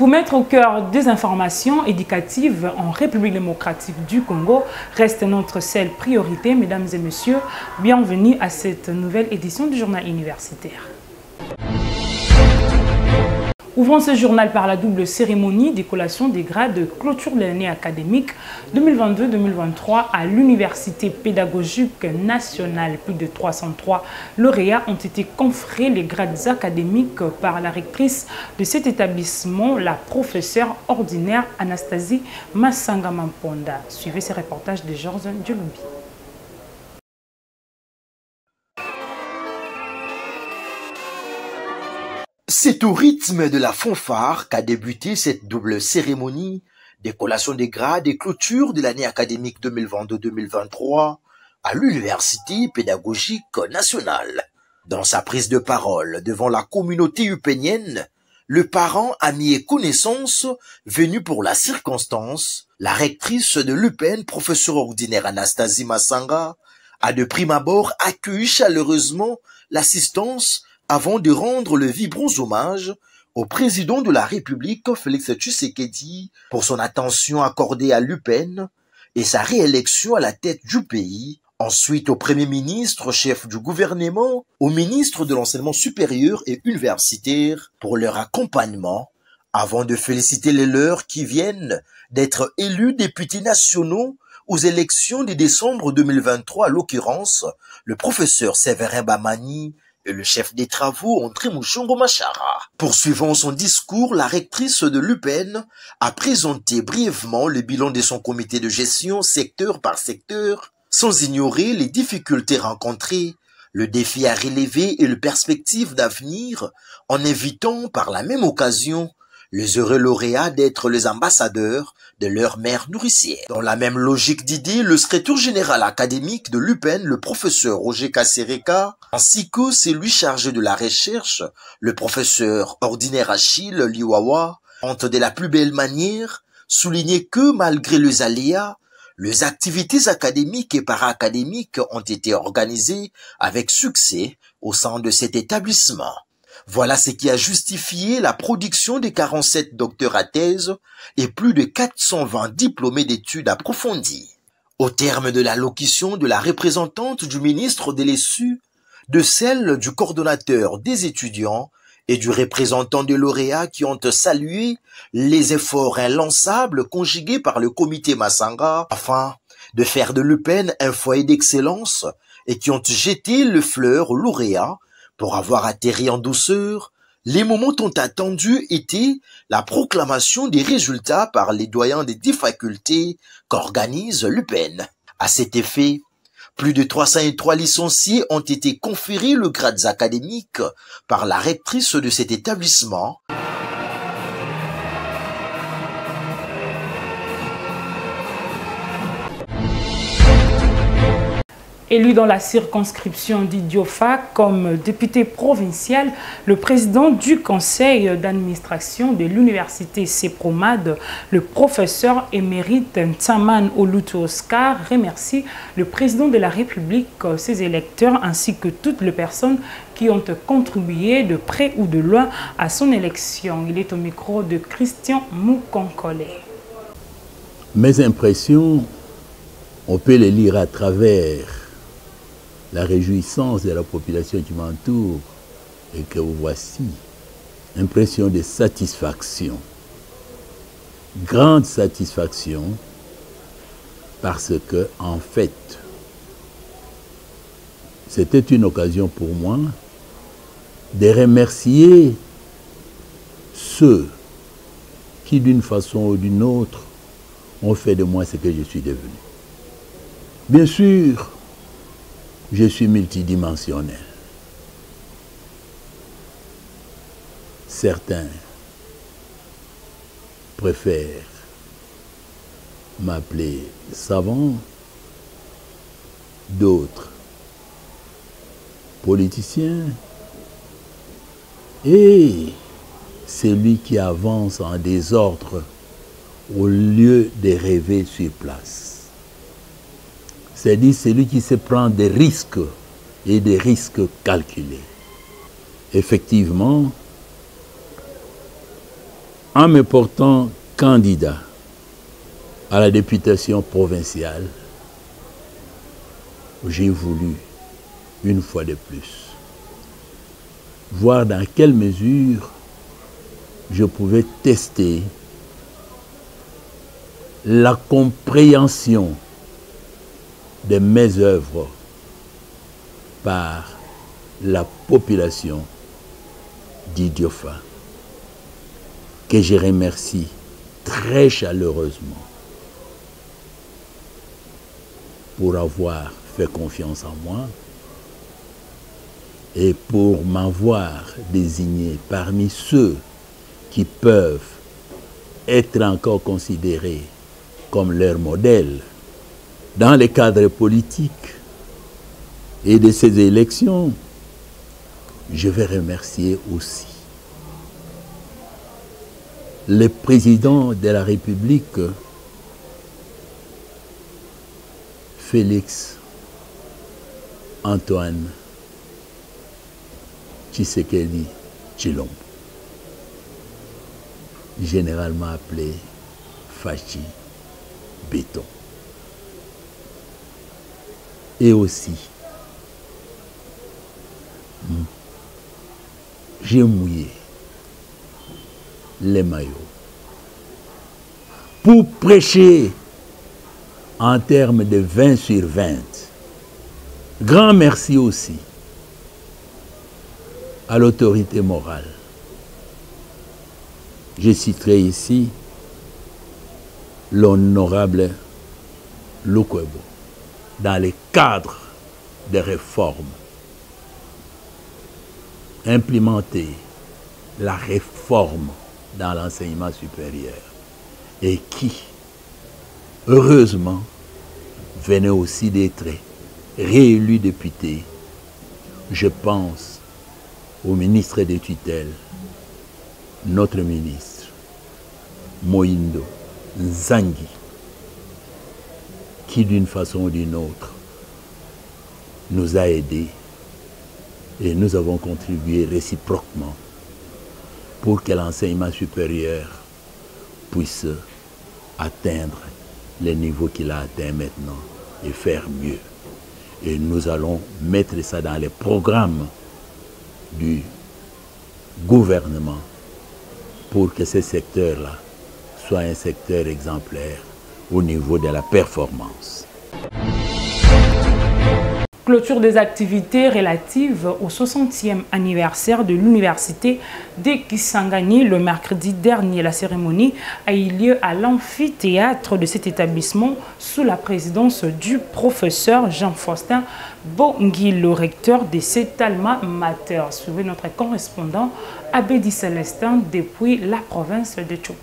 Vous mettre au cœur des informations éducatives en République démocratique du Congo reste notre seule priorité. Mesdames et messieurs, bienvenue à cette nouvelle édition du journal universitaire. Ouvrons ce journal par la double cérémonie d'écollation des grades de clôture de l'année académique 2022-2023 à l'Université pédagogique nationale. Plus de 303 lauréats ont été conférés les grades académiques par la rectrice de cet établissement, la professeure ordinaire Anastasie Masanga Mamponda. Suivez ce reportage de Georges Djolobi. C'est au rythme de la fanfare qu'a débuté cette double cérémonie d'écollation des grades et clôture de l'année académique 2022-2023 à l'Université pédagogique nationale. Dans sa prise de parole devant la communauté upénienne, le parent, ami et connaissance venu pour la circonstance, la rectrice de l'UPN, professeure ordinaire Anastasie Masanga, a de prime abord accueilli chaleureusement l'assistance avant de rendre le vibrant hommage au président de la République, Félix Tshisekedi, pour son attention accordée à l'UPN et sa réélection à la tête du pays. Ensuite, au Premier ministre, chef du gouvernement, au ministre de l'Enseignement supérieur et universitaire pour leur accompagnement, avant de féliciter les leurs qui viennent d'être élus députés nationaux aux élections de décembre 2023, à l'occurrence, le professeur Séverin Bamani, et le chef des travaux André Mouchongo Machara. Poursuivant son discours, la rectrice de l'UPN a présenté brièvement le bilan de son comité de gestion secteur par secteur, sans ignorer les difficultés rencontrées, le défi à relever et les perspectives d'avenir, en invitant par la même occasion les heureux lauréats d'être les ambassadeurs de leur mère nourricière. Dans la même logique d'idée, le secrétaire général académique de l'UPN, le professeur Roger Kassereka, ainsi que celui chargé de la recherche, le professeur ordinaire Achille Liwawa, ont de la plus belle manière souligné que malgré les aléas, les activités académiques et para-académiques ont été organisées avec succès au sein de cet établissement. Voilà ce qui a justifié la production de 47 docteurs à thèse et plus de 420 diplômés d'études approfondies. Au terme de l'allocution de la représentante du ministre de l'ESU, de celle du coordonnateur des étudiants et du représentant des lauréats qui ont salué les efforts inlançables conjugués par le comité Masanga afin de faire de l'UPN un foyer d'excellence et qui ont jeté le fleur aux lauréats pour avoir atterri en douceur, les moments tant attendus étaient la proclamation des résultats par les doyens des 10 facultés qu'organise l'UPN. À cet effet, plus de 303 licenciés ont été conférés le grade académique par la rectrice de cet établissement. Élu dans la circonscription d'Idiofa comme député provincial, le président du conseil d'administration de l'université CEPROMAD, le professeur émérite Ntsaman Olutu Oscar, remercie le président de la République, ses électeurs ainsi que toutes les personnes qui ont contribué de près ou de loin à son élection. Il est au micro de Christian Moukonkole. Mes impressions, on peut les lire à travers la réjouissance de la population qui m'entoure et que vous voici. Impression de satisfaction. Grande satisfaction parce que, en fait, c'était une occasion pour moi de remercier ceux qui, d'une façon ou d'une autre, ont fait de moi ce que je suis devenu. Bien sûr, je suis multidimensionnel. Certains préfèrent m'appeler savant, d'autres politicien, et celui qui avance en désordre au lieu de rêver sur place. C'est-à-dire celui qui se prend des risques et des risques calculés. Effectivement, en me portant candidat à la députation provinciale, j'ai voulu, une fois de plus, voir dans quelle mesure je pouvais tester la compréhension de mes œuvres par la population d'Idiofa, que je remercie très chaleureusement pour avoir fait confiance en moi et pour m'avoir désigné parmi ceux qui peuvent être encore considérés comme leur modèle dans les cadres politiques et de ces élections. Je vais remercier aussi le président de la République, Félix Antoine Tshisekedi Tshilombo, généralement appelé Fachi Béton. Et aussi, j'ai mouillé les maillots pour prêcher en termes de 20 sur 20. Grand merci aussi à l'autorité morale. Je citerai ici l'honorable Lukwebo dans le cadre des réformes. Implémenter la réforme dans l'enseignement supérieur et qui, heureusement, venait aussi d'être réélu député. Je pense au ministre des tutelles, notre ministre, Moïndo Nzangi, qui d'une façon ou d'une autre nous a aidés et nous avons contribué réciproquement pour que l'enseignement supérieur puisse atteindre les niveaux qu'il a atteints maintenant et faire mieux. Et nous allons mettre ça dans les programmes du gouvernement pour que ce secteur-là soit un secteur exemplaire au niveau de la performance. Clôture des activités relatives au 60e anniversaire de l'université de Kisangani le mercredi dernier. La cérémonie a eu lieu à l'amphithéâtre de cet établissement sous la présidence du professeur Jean-Faustin Bongui, le recteur de cet alma mater. Suivez notre correspondant Abedi Célestin depuis la province de Tchou.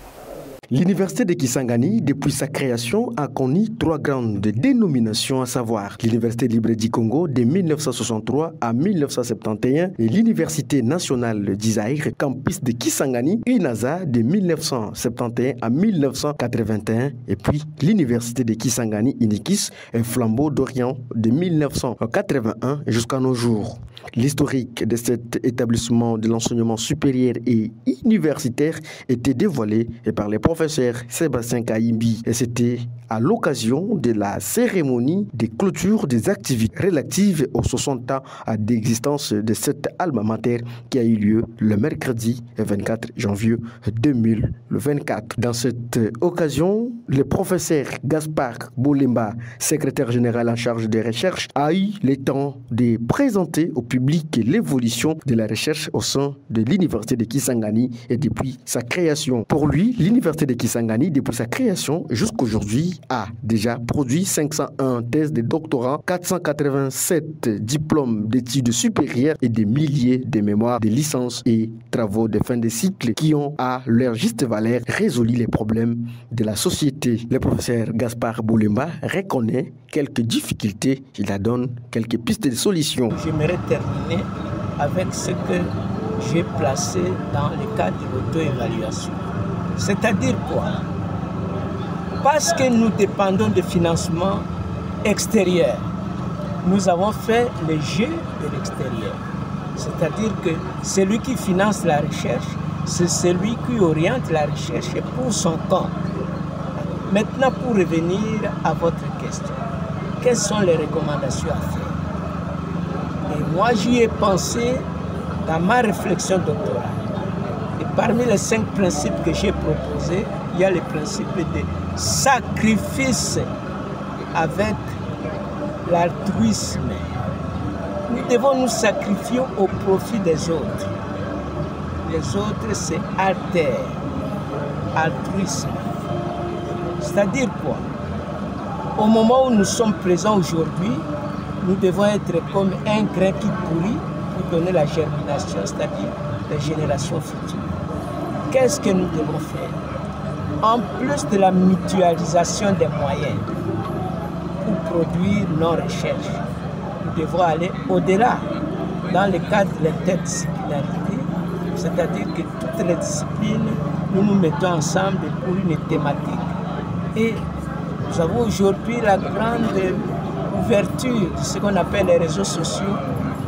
L'université de Kisangani, depuis sa création, a connu 3 grandes dénominations, à savoir l'Université libre du Congo de 1963 à 1971 et l'Université nationale d'Isaïre, campus de Kisangani, UNASA de 1971 à 1981 et puis l'Université de Kisangani, Inikis, un flambeau d'Orient de 1981 jusqu'à nos jours. L'historique de cet établissement de l'enseignement supérieur et universitaire était dévoilé par les professeur Sébastien Kaimbi et c'était à l'occasion de la cérémonie de clôture des activités relatives aux 60 ans d'existence de cette alma mater qui a eu lieu le mercredi 24 janvier 2024. Dans cette occasion, le professeur Gaspard Boulemba, secrétaire général en charge des recherches, a eu le temps de présenter au public l'évolution de la recherche au sein de l'université de Kisangani et depuis sa création. Pour lui, l'université de Kisangani, depuis sa création jusqu'aujourd'hui, a déjà produit 501 thèses de doctorat, 487 diplômes d'études supérieures et des milliers de mémoires de licence et travaux de fin de cycle qui ont, à leur juste valeur, résolu les problèmes de la société. Le professeur Gaspard Boulemba reconnaît quelques difficultés, il donne quelques pistes de solutions. J'aimerais terminer avec ce que j'ai placé dans le cadre de l'auto-évaluation. C'est-à-dire quoi? Parce que nous dépendons de financement extérieur, nous avons fait le jeu de l'extérieur. C'est-à-dire que celui qui finance la recherche c'est celui qui oriente la recherche pour son compte. Maintenant, pour revenir à votre question, quelles sont les recommandations à faire? Et moi, j'y ai pensé dans ma réflexion doctorale. Et parmi les 5 principes que j'ai proposés, il y a le principe de sacrifice avec l'altruisme. Nous devons nous sacrifier au profit des autres. Les autres, c'est altruisme. C'est-à-dire quoi? Au moment où nous sommes présents aujourd'hui, nous devons être comme un grain qui pourrit pour donner la germination, c'est-à-dire les générations futures. Qu'est-ce que nous devons faire? En plus de la mutualisation des moyens pour produire nos recherches, nous devons aller au-delà dans le cadre de l'interdisciplinarité, c'est-à-dire que toutes les disciplines, nous nous mettons ensemble pour une thématique. Et nous avons aujourd'hui la grande ouverture de ce qu'on appelle les réseaux sociaux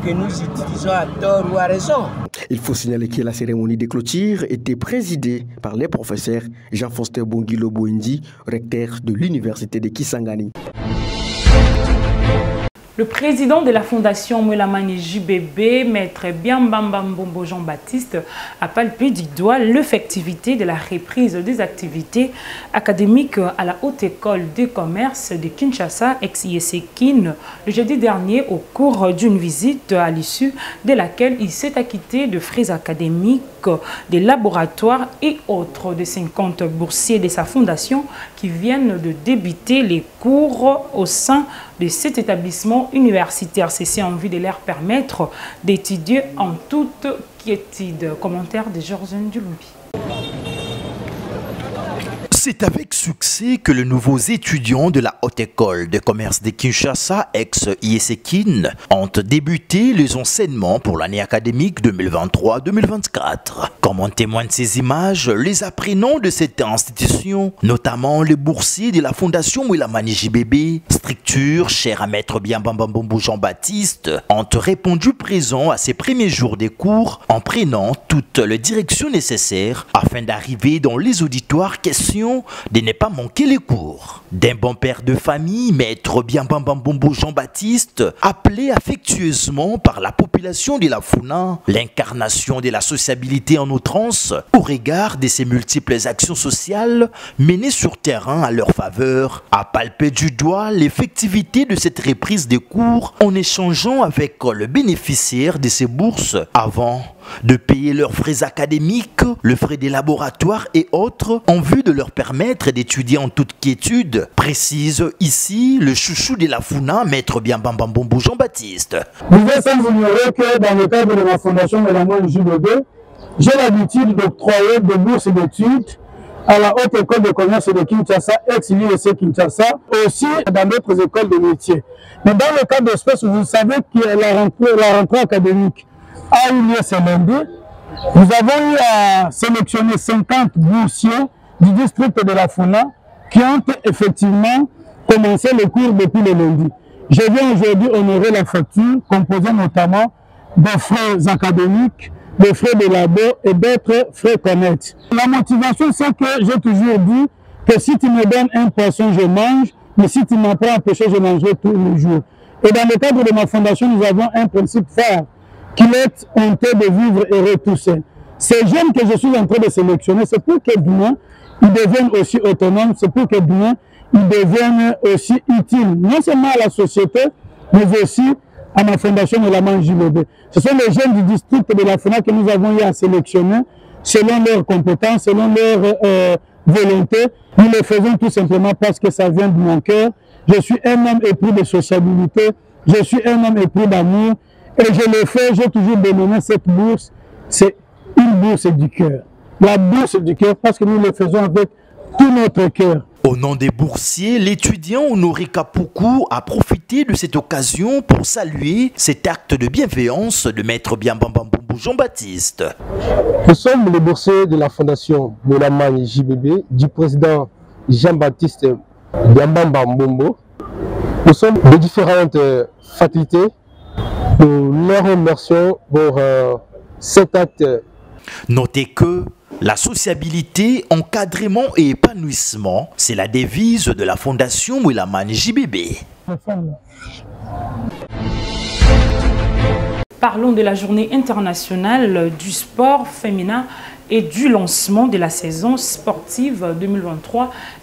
que nous utilisons à tort ou à raison. Il faut signaler que la cérémonie de clôture était présidée par les professeurs Jean-Foster Bongilo Boendi, recteur de l'université de Kisangani. Le président de la fondation Mwelamani JBB, maître Biambamba Mbombo Jean-Baptiste, a palpé du doigt l'effectivité de la reprise des activités académiques à la Haute École de Commerce de Kinshasa, ex-IEC-KIN, le jeudi dernier au cours d'une visite à l'issue de laquelle il s'est acquitté de frais académiques, des laboratoires et autres de 50 boursiers de sa fondation qui viennent de débuter les cours au sein de cet établissement universitaire. Ceci en vue de leur permettre d'étudier en toute quiétude. Commentaire de Georges Ndulumbi. C'est avec succès que les nouveaux étudiants de la Haute École de Commerce de Kinshasa, ex-IEC-KIN, ont débuté les enseignements pour l'année académique 2023-2024. Comme en témoignent ces images, les apprenants de cette institution, notamment les boursiers de la Fondation Mwelamani JBB, structure chère à maître Biambamba Mbombo Jean-Baptiste, ont répondu présents à ces premiers jours des cours en prenant toutes les directions nécessaires afin d'arriver dans les auditoires questions de ne pas manquer les cours. D'un bon père de famille, maître Biambamba Mbombo Jean-Baptiste, appelé affectueusement par la population de la Funa, l'incarnation de la sociabilité en outrance, au regard de ses multiples actions sociales menées sur terrain à leur faveur, a palpé du doigt l'effectivité de cette reprise des cours en échangeant avec le bénéficiaire de ces bourses avant de payer leurs frais académiques, le frais des laboratoires et autres en vue de leur permettre d'étudier en toute quiétude, précise ici le chouchou de la Funa, maître Biambamba Mbombo Jean-Baptiste. Vous devez sans ignorer que dans le cadre de ma fondation Mwelamani JBB, j'ai l'habitude d'octroyer des bourses d'études à la Haute École de Commerce de Kinshasa, ex-IEC Kinshasa, aussi dans d'autres écoles de métiers. Mais dans le cas d'espèce, vous savez que la rentrée académique a eu lieu ce lundi. Nous avons eu à sélectionner 50 boursiers du district de la Funa qui ont effectivement commencé le cours depuis le lundi. Je viens aujourd'hui honorer la facture composée notamment des frais académiques, des frais de labo et d'autres frais connexes. La motivation, c'est que j'ai toujours dit que si tu me donnes un poisson, je mange, mais si tu m'apprends à pêcher, je mangerai tous les jours. Et dans le cadre de ma fondation, nous avons un principe phare qui est honteux de vivre heureux tout seul. Ces jeunes que je suis en train de sélectionner, c'est pour que demain, ils deviennent aussi autonomes, c'est pour que demain, ils deviennent aussi utiles, non seulement à la société, mais aussi à ma fondation Mwelamani JBB. Ce sont les jeunes du district de la Funa que nous avons eu à sélectionner selon leurs compétences, selon leur volonté. Nous le faisons tout simplement parce que ça vient de mon cœur. Je suis un homme épris de sociabilité, je suis un homme épris d'amour, et je le fais, j'ai toujours dénommé cette bourse, c'est une bourse du cœur. La bourse du cœur, parce que nous le faisons avec tout notre cœur. Au nom des boursiers, l'étudiant Honoré Kapoukou a profité de cette occasion pour saluer cet acte de bienveillance de maître Biambamba Mbombo Jean-Baptiste. Nous sommes les boursiers de la fondation Mwelamani JBB du président Jean-Baptiste Biambamba Mbombo. Nous sommes de différentes facultés. Nous leur remercions pour cet acte Notez que la sociabilité, encadrement et épanouissement, c'est la devise de la Fondation Mouilamani JBB. Parlons de la journée internationale du sport féminin et du lancement de la saison sportive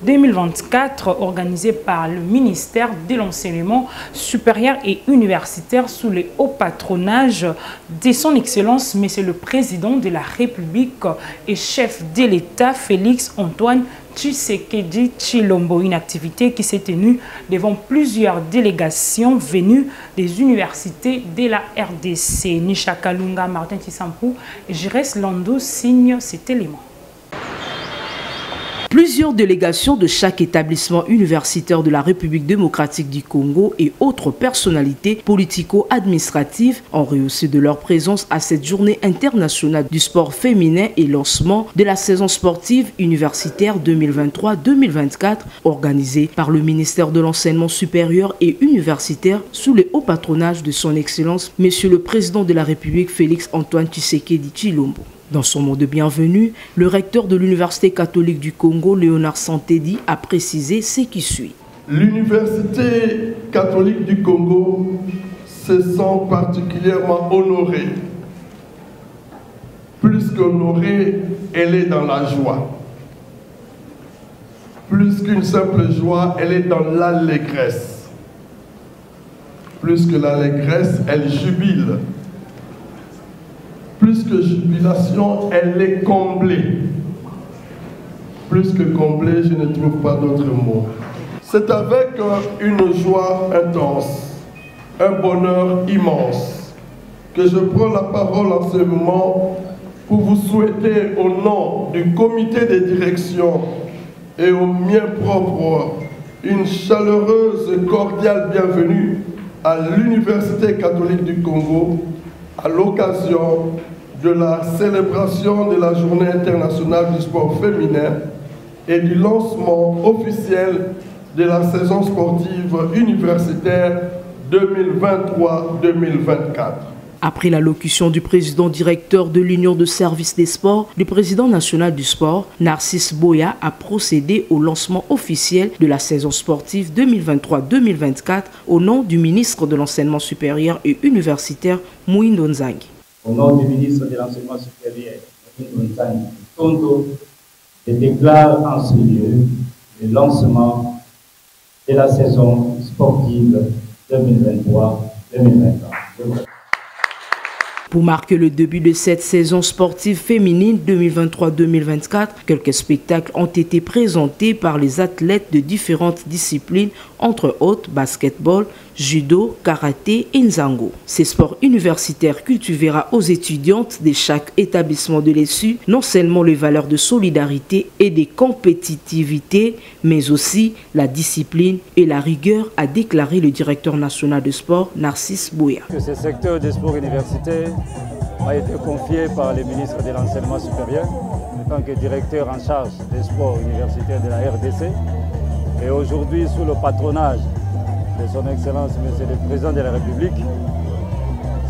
2023-2024 organisée par le ministère de l'Enseignement supérieur et universitaire sous le haut patronage de son Excellence, Monsieur le Président de la République et chef de l'État Félix Antoine Tshisekedi Tshilombo, une activité qui s'est tenue devant plusieurs délégations venues des universités de la RDC. Nisha Kalunga, Martin Tissampou et Jires Lando signent cet élément. Plusieurs délégations de chaque établissement universitaire de la République démocratique du Congo et autres personnalités politico-administratives ont rehaussé de leur présence à cette journée internationale du sport féminin et lancement de la saison sportive universitaire 2023-2024 organisée par le ministère de l'Enseignement supérieur et universitaire sous le haut patronage de son Excellence, Monsieur le Président de la République Félix Antoine Tshisekedi Tshilombo. Dans son mot de bienvenue, le recteur de l'Université catholique du Congo, Léonard Santedi, a précisé ce qui suit. L'Université catholique du Congo se sent particulièrement honorée. Plus qu'honorée, elle est dans la joie. Plus qu'une simple joie, elle est dans l'allégresse. Plus que l'allégresse, elle jubile. Plus que jubilation, elle est comblée. Plus que comblée, je ne trouve pas d'autre mot. C'est avec une joie intense, un bonheur immense, que je prends la parole en ce moment pour vous souhaiter au nom du comité de direction et au mien propre une chaleureuse et cordiale bienvenue à l'Université catholique du Congo à l'occasion de la célébration de la Journée internationale du sport féminin et du lancement officiel de la saison sportive universitaire 2023-2024. Après l'allocution du président directeur de l'Union de services des sports, le président national du sport, Narcisse Boya, a procédé au lancement officiel de la saison sportive 2023-2024 au nom du ministre de l'Enseignement supérieur et universitaire, Mouindo Nzangi. Au nom du ministre de l'Enseignement supérieur, Mouindo Nzangi Tondo, je déclare en ce lieu le lancement de la saison sportive 2023-2024. Pour marquer le début de cette saison sportive féminine 2023-2024, quelques spectacles ont été présentés par les athlètes de différentes disciplines, entre autres basketball, judo, karaté et nzango. Ces sports universitaires cultivera aux étudiantes de chaque établissement de l'ESU non seulement les valeurs de solidarité et de compétitivité, mais aussi la discipline et la rigueur, a déclaré le directeur national de sport, Narcisse Boya. Ce secteur des sports universitaires m'a été confié par le ministre de l'Enseignement supérieur en tant que directeur en charge des sports universitaires de la RDC. Et aujourd'hui, sous le patronage de son Excellence, Monsieur le Président de la République,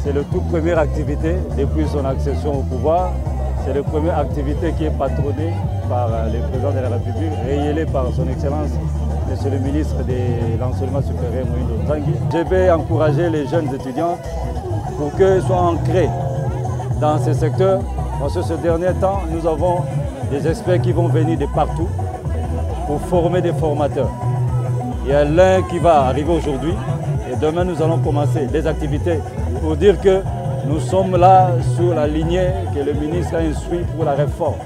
c'est la toute première activité depuis son accession au pouvoir. C'est la première activité qui est patronnée par le Président de la République, réélé par son Excellence, Monsieur le ministre de l'Enseignement supérieur, Mouindo Nzangi. Je vais encourager les jeunes étudiants pour qu'ils soient ancrés dans ce secteur. Parce que ce dernier temps, nous avons des experts qui vont venir de partout pour former des formateurs. Il y a l'un qui va arriver aujourd'hui et demain nous allons commencer des activités pour dire que nous sommes là sur la lignée que le ministre a instruit pour la réforme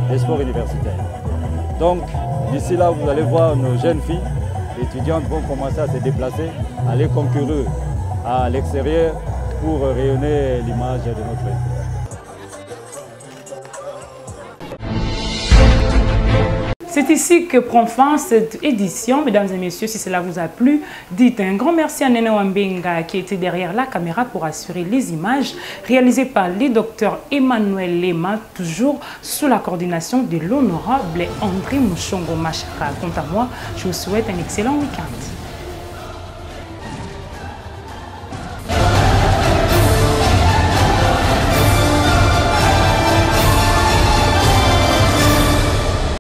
des sports universitaires. Donc d'ici là, vous allez voir nos jeunes filles étudiantes vont commencer à se déplacer, aller concourir à l'extérieur pour rayonner l'image de notre pays. C'est ici que prend fin cette édition. Mesdames et messieurs, si cela vous a plu, dites un grand merci à Nene Wambenga qui était derrière la caméra pour assurer les images réalisées par le docteur Emmanuel Lema, toujours sous la coordination de l'honorable André Mouchongo Machara. Quant à moi, je vous souhaite un excellent week-end.